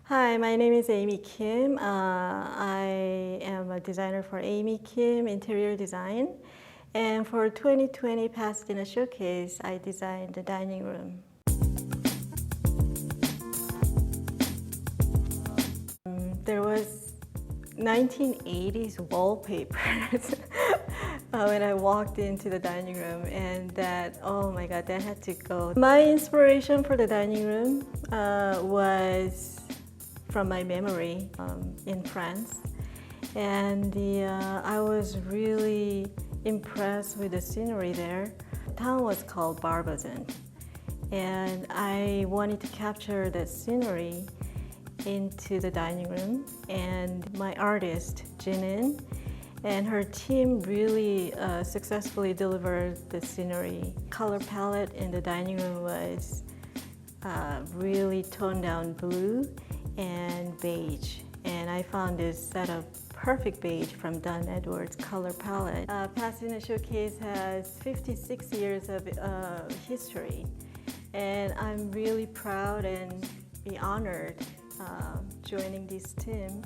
Hi, my name is Ammie Kim. I am a designer for Ammie Kim Interior Design. And for 2020 Pasadena Showcase, I designed the dining room. There was 1980s wallpapers when I walked into the dining room, and that, oh my God, that had to go. My inspiration for the dining room was from my memory in France, and I was really impressed with the scenery there. The town was called Barbazan, and I wanted to capture that scenery into the dining room. And my artist, Jinin, and her team really successfully delivered the scenery. Color palette in the dining room was really toned down blue and beige. And I found this set of perfect beige from Dunn-Edwards color palette. Pasadena Showcase has 56 years of history, and I'm really proud and be honored joining this team.